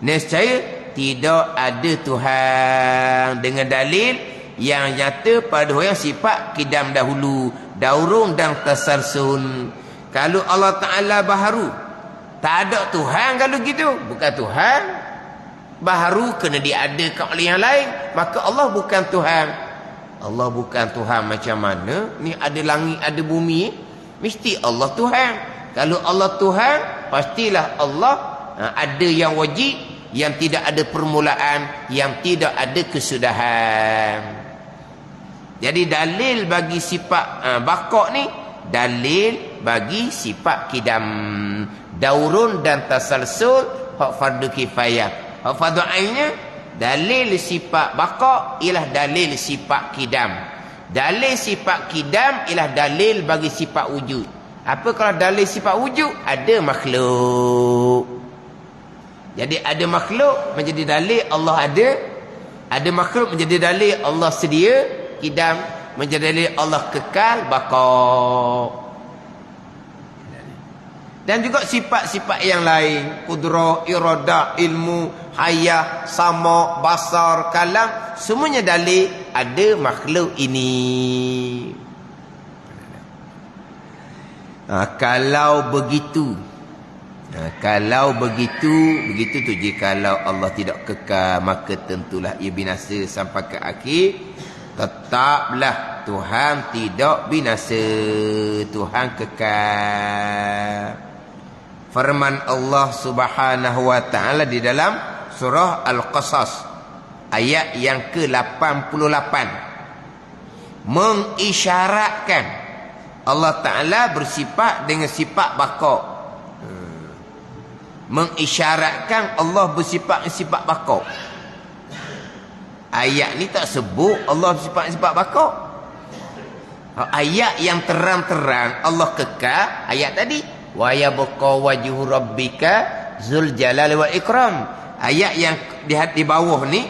nescaya tidak ada Tuhan, dengan dalil yang nyata pada orang sifat kidam dahulu, daurun dan tasalsul. Kalau Allah Ta'ala baharu, tak ada Tuhan. Kalau gitu bukan Tuhan. Baharu kena diadakan oleh yang lain, maka Allah bukan Tuhan. Allah bukan Tuhan macam mana? Ni ada langit, ada bumi, mesti Allah Tuhan. Kalau Allah Tuhan, pastilah Allah ada yang wajib, yang tidak ada permulaan, yang tidak ada kesudahan. Jadi dalil bagi sifat baqa ni, dalil bagi sifat kidam, daurun dan tasalsul, hak fardu kifayah. Hak fardu ainnya, dalil sifat baqa ialah dalil sifat kidam. Dalil sifat kidam ialah dalil bagi sifat wujud. Apa kalau dalil sifat wujud? Ada makhluk. Jadi ada makhluk menjadi dalil Allah ada. Ada makhluk menjadi dalil Allah sedia, kidam, menjadi dalil Allah kekal, baqa. Dan juga sifat-sifat yang lain, qudrah, iradah, ilmu, hayah, sama, basar, kalam, semuanya dalil ada makhluk ini. Kalau begitu, begitu tu je. Kalau Allah tidak kekal, maka tentulah ia binasa sampai ke akhir. Tetaplah Tuhan tidak binasa, Tuhan kekal. Firman Allah Subhanahu wa taala di dalam surah Al-Qasas ayat yang ke-88 mengisyaratkan Allah Taala bersifat dengan sifat baqa. Mengisyaratkan Allah bersifat dengan sifat baqa. Ayat ni tak sebut Allah bersifat dengan sifat baqa. Ayat yang terang-terang Allah kekal, ayat tadi, wa yabqa wajhu rabbika zul jalali wal ikram. Ayat yang di bawah ni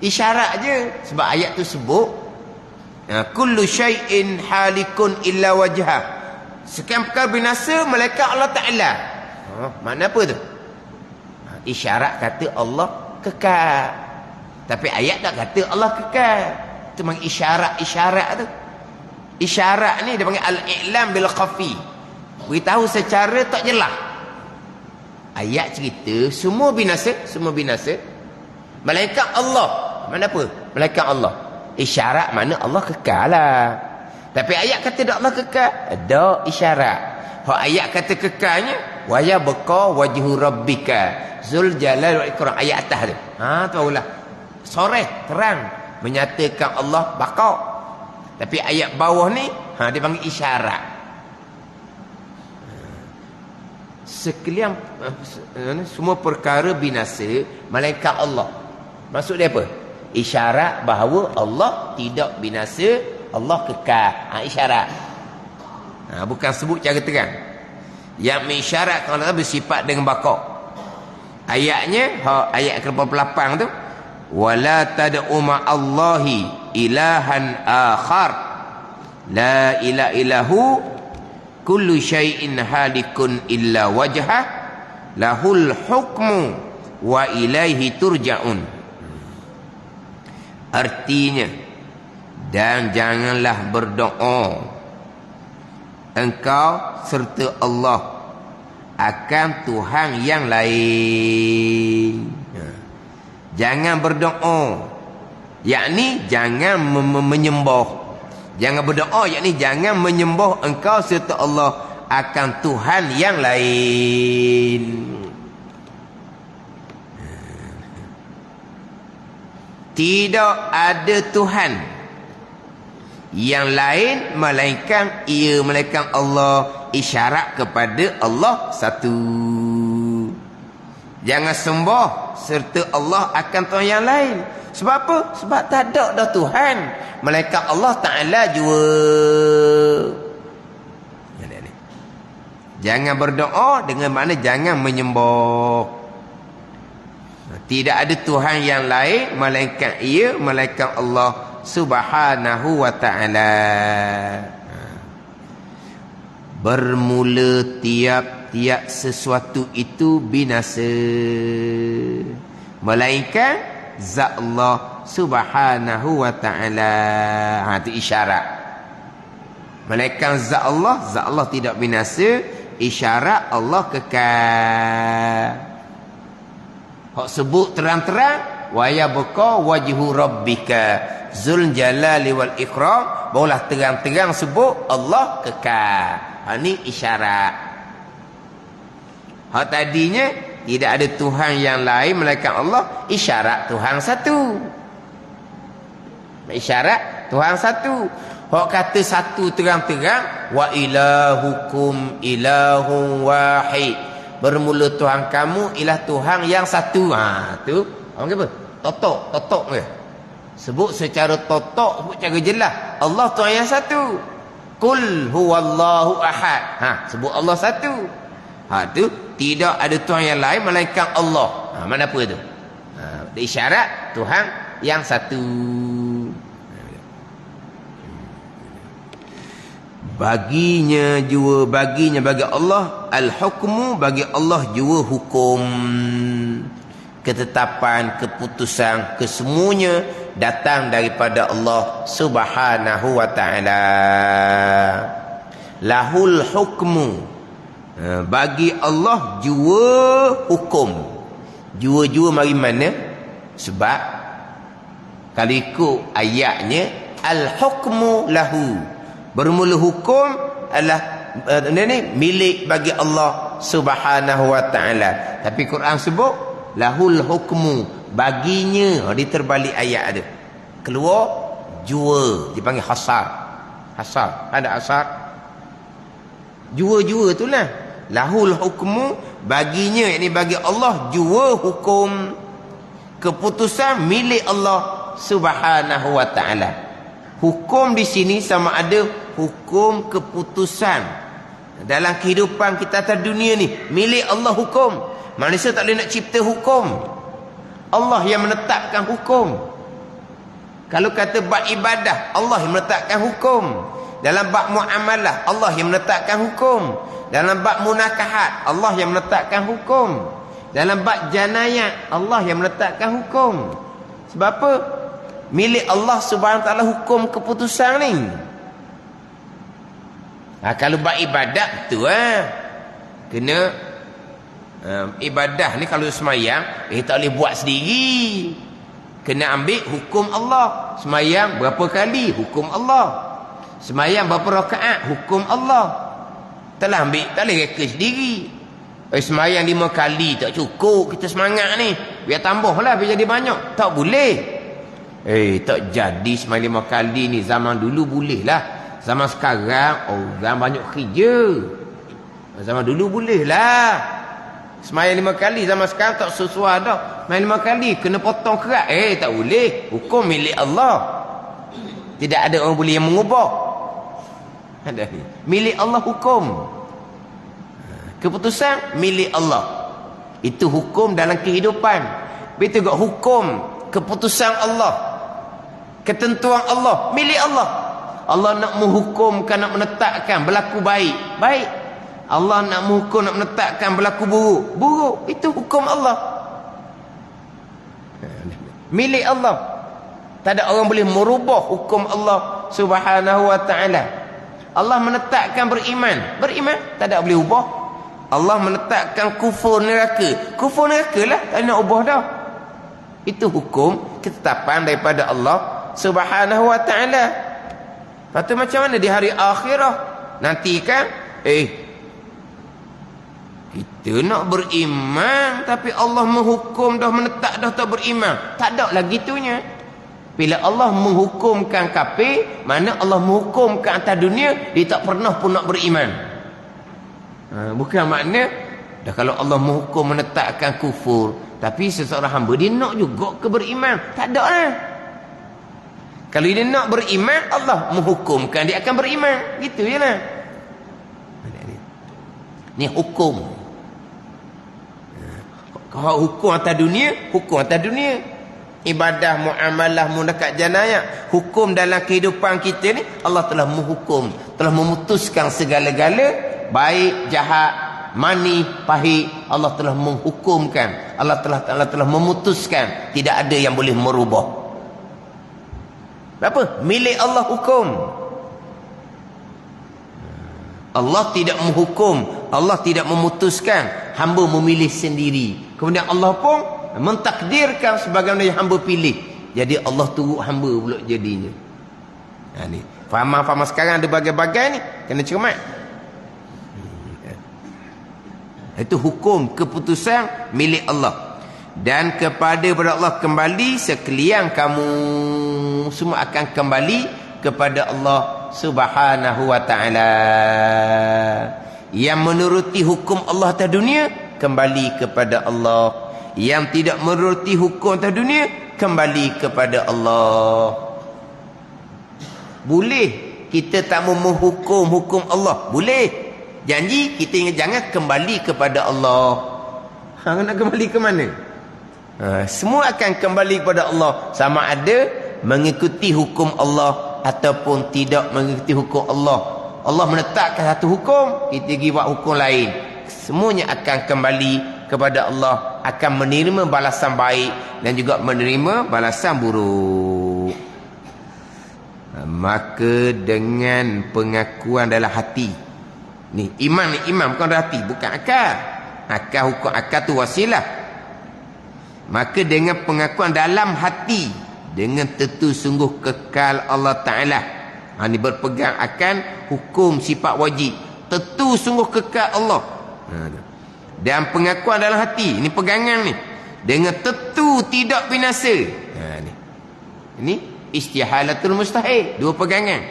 isyarat je, sebab ayat tu sebut kullu syai'in halikun illa wajhah. Sekian perkara binasa malaikat Allah Ta'ala. Makna apa tu? Isyarat kata Allah kekal. Tapi ayat tak kata Allah kekal. Itu memang isyarat tu. Isyarat ni dia panggil al-i'lam bil khafi. Beritahu secara tak jelas. Ayat cerita semua binasa, semua binasa. Malaikat Allah, mana apa? Malaikat Allah. Isyarat mana Allah kekal lah. Tapi ayat kata tak Allah kekal, ada isyarat. Hak ayat kata kekalnya, wa yabqa wajhu rabbika zul jalal wal ikram, ayat atas tu. Tahulah. Soreh, terang menyatakan Allah baqa. Tapi ayat bawah ni dia panggil isyarat. Sekalian semua perkara binasa malaikat Allah. Maksud dia apa? Isyarat bahawa Allah tidak binasa, Allah kekal. Isyarat. Bukan sebut cara terang. Yang mengisyaratkan Allah bersifat dengan baqa. Ayatnya ayat ke-88 tu, wala tad'u ma'allahi ilahan akhar la ilaha illahu kullu syai'in halikun illa wajhah lahul hukmu wa ilaihi turja'un. Artinya, dan janganlah berdoa engkau serta Allah akan Tuhan yang lain. Jangan berdoa, yakni jangan menyembah. Jangan berdoa, yakni jangan menyembah engkau serta Allah akan Tuhan yang lain. Tidak ada Tuhan yang lain melainkan ia, melainkan Allah, isyarat kepada Allah satu. Jangan sembah serta Allah akan Tuhan yang lain. Sebab apa? Sebab tak ada dah Tuhan melainkan Allah Ta'ala jua. Jangan berdoa dengan makna jangan menyembah. Tidak ada Tuhan yang lain melainkan ia, melainkan Allah Subhanahu wa ta'ala. Bermula tiap-tiap sesuatu itu binasa, melainkan zat Allah Subhanahu wa ta'ala. Itu isyarat. Melainkan zat Allah tidak binasa, isyarat Allah kekal. Hak sebut terang-terang, wa yabqa wajhu rabbika zul jalali wal ikram, barulah terang-terang sebut Allah kekal. Ini isyarat. Hak tadinya tidak ada Tuhan yang lain melainkan Allah, isyarat Tuhan satu. Isyarat Tuhan satu. Hak kata satu terang-terang, wa ilahukum ilahun wahid, bermula Tuhan kamu ialah Tuhan yang satu. Tu orang apa? Totok ke? Sebut secara totok, sebut secara jelas, Allah Tuhan yang satu. Qul huwallahu ahad. Sebut Allah satu. Tu tidak ada Tuhan yang lain melainkan Allah. Mana apa tu? Isyarat Tuhan yang satu. Baginya bagi Allah al-hukmu, bagi Allah jua hukum, ketetapan, keputusan, kesemuanya datang daripada Allah Subhanahu wa ta'ala. Lahul hukmu, bagi Allah jua hukum. Jua mari mana? Sebab kalau ikut ayatnya, al-hukmu lahu, bermula hukum adalah milik bagi Allah Subhanahu wa ta'ala. Tapi Quran sebut lahul hukmu, baginya. Dia terbalik ayat ada, keluar jua, dipanggil hasar. Ada hasar, jua tu lah. Lahul hukmu, baginya, ini bagi Allah jua hukum, keputusan milik Allah Subhanahu wa ta'ala. Hukum di sini sama ada hukum keputusan dalam kehidupan kita atas dunia ni, milik Allah hukum. Manusia tak boleh nak cipta hukum. Allah yang menetapkan hukum. Kalau kata bab ibadah, Allah yang menetapkan hukum. Dalam bab muamalah, Allah yang menetapkan hukum. Dalam bab munakahat, Allah yang menetapkan hukum. Dalam bab janayat, Allah yang menetapkan hukum. Sebab apa? Milik Allah Subhanahu wa ta'ala hukum keputusan ni. Kalau bab ibadat tu kena ibadah ni, kalau semayang tak boleh buat sendiri, kena ambil hukum Allah. Semayang berapa kali, hukum Allah. Semayang berapa rakaat, hukum Allah. Taklah ambil, tak boleh reka sendiri. Semayang 5 kali tak cukup, kita semangat ni, biar tambahlah, biar jadi banyak. Tak boleh. Tak jadi semayang 5 kali ni. Zaman dulu boleh lah. Zaman sekarang orang banyak kerja. Zaman dulu boleh lah semayang 5 kali. Zaman sekarang tak sesuai dah. Semayang 5 kali kena potong kerat. Tak boleh. Hukum milik Allah. Tidak ada orang boleh yang mengubah. Milik Allah hukum. Keputusan milik Allah. Itu hukum dalam kehidupan. Betul juga hukum keputusan Allah, ketentuan Allah, milik Allah. Allah nak menghukumkan, nak menetapkan berlaku baik, Allah nak menghukum, nak menetapkan berlaku buruk, itu hukum Allah, milik Allah. Tak ada orang boleh merubah hukum Allah Subhanahu wa ta'ala. Allah menetapkan beriman tak ada boleh ubah. Allah menetapkan kufur neraka lah, tak nak ubah dah. Itu hukum, ketetapan daripada Allah Subhanahu wa ta'ala. Lepas tu macam mana di hari akhirah? Nanti kan Kita nak beriman tapi Allah menghukum dah, menetap dah tak beriman. Tak ada lagi itunya. Bila Allah menghukumkan kafir, mana Allah menghukumkan atas dunia, dia tak pernah pun nak beriman. Bukan makna dah kalau Allah menghukum menetapkan kufur, tapi seseorang hamba dia nak juga ke beriman. Tak ada lah. Kalau dia nak beriman, Allah menghukumkan dia akan beriman. Gitu je lah. Ni hukum. Kalau hukum atas dunia, hukum atas dunia. Ibadah, muamalah, munakat janayah, hukum dalam kehidupan kita ni, Allah telah menghukum, telah memutuskan segala-gala, baik, jahat, manis, pahit, Allah telah menghukumkan. Allah telah memutuskan, tidak ada yang boleh merubah. Apa? Milik Allah hukum. Allah tidak menghukum, Allah tidak memutuskan, hamba memilih sendiri. Kemudian Allah pun mentakdirkan sebagaimana yang hamba pilih. Jadi Allah turut hamba pula jadinya. Ni faham sekarang ada bagai-bagai ni, kena cermat. Itu hukum, keputusan milik Allah. Dan kepada Allah kembali sekalian kamu semua akan kembali kepada Allah Subhanahu wa ta'ala. Yang menuruti hukum Allah atas dunia, kembali kepada Allah. Yang tidak menuruti hukum atas dunia, kembali kepada Allah. Boleh kita tak mau menghukum hukum Allah, boleh. Janji kita jangan kembali kepada Allah. Nak kembali ke mana? Semua akan kembali kepada Allah, sama ada mengikuti hukum Allah ataupun tidak mengikuti hukum Allah. Allah menetapkan satu hukum, kita pergi buat hukum lain. Semuanya akan kembali kepada Allah, akan menerima balasan baik dan juga menerima balasan buruk. Maka dengan pengakuan dalam hati, ni iman bukan dalam hati, bukan akal. Akal hukum akal tu wasilah. Maka dengan pengakuan dalam hati, dengan tentu sungguh kekal Allah Ta'ala. Ini berpegang akan hukum sifat wajib, tentu sungguh kekal Allah. Dan pengakuan dalam hati, ini pegangan ni, dengan tentu tidak binasa. Ini istihalatul mustahil, dua pegangan.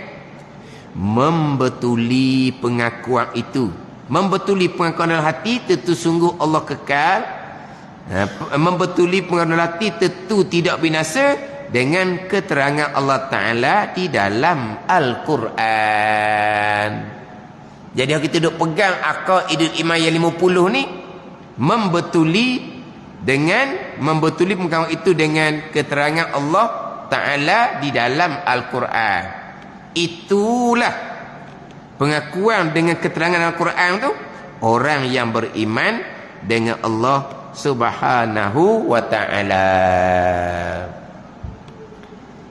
Membetuli pengakuan itu, membetuli pengakuan dalam hati, tentu sungguh Allah kekal. Membetuli pengakuan dalam hati, tentu tidak binasa, dengan keterangan Allah Ta'ala di dalam Al-Quran. Jadi kita duk pegang aqaidul iman yang 50 ni, membetuli pengakuan itu dengan keterangan Allah Ta'ala di dalam Al-Quran. Itulah pengakuan dengan keterangan Al-Quran tu, orang yang beriman dengan Allah Subhanahu wa Ta'ala.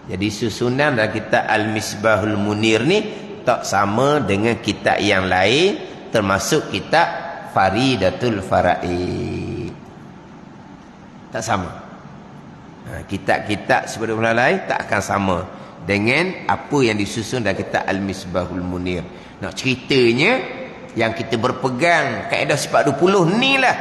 Jadi susunan dalam kitab Al-Misbahul Munir ni tak sama dengan kitab yang lain, termasuk kitab Faridatul Faraid. Tak sama. Kitab-kitab sebelum lain tak akan sama dengan apa yang disusun dalam kitab Al-Misbahul Munir. Nak ceritanya, yang kita berpegang kaedah sifat 20 ni lah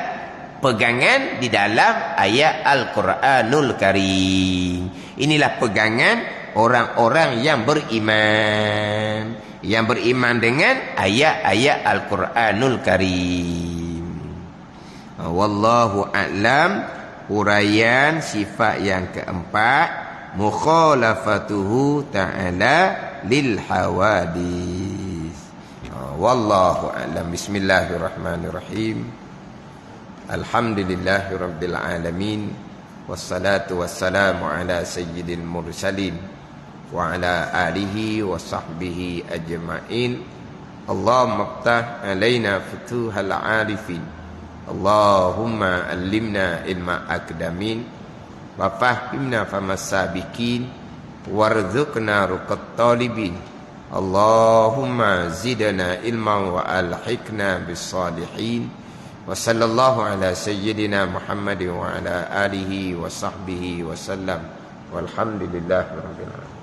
pegangan di dalam ayat Al-Quranul Karim. Inilah pegangan orang-orang yang beriman, yang beriman dengan ayat-ayat Al-Quranul Karim. Wallahu a'lam. Uraian sifat yang keempat, mukhalafatuhu ta'ala lil hawadis. Wallahu a'lam. Bismillahirrahmanirrahim. Alhamdulillahirabbil alamin, wassalatu wassalamu ala sayyidil mursalin wa ala alihi wa sahbihi ajma'in. Allahumma iftah alaina futuhal arifin, Allahumma allimna ilma akdamin, wa fahimna famas sabiqin, warzuqna ruqat talibin. Allahumma zidna ilman wa alhiqna bis salihin. Wa sallallahu ala sayyidina Muhammad wa ala alihi wa sahbihi wa sallam. Walhamdulillahirabbil alamin.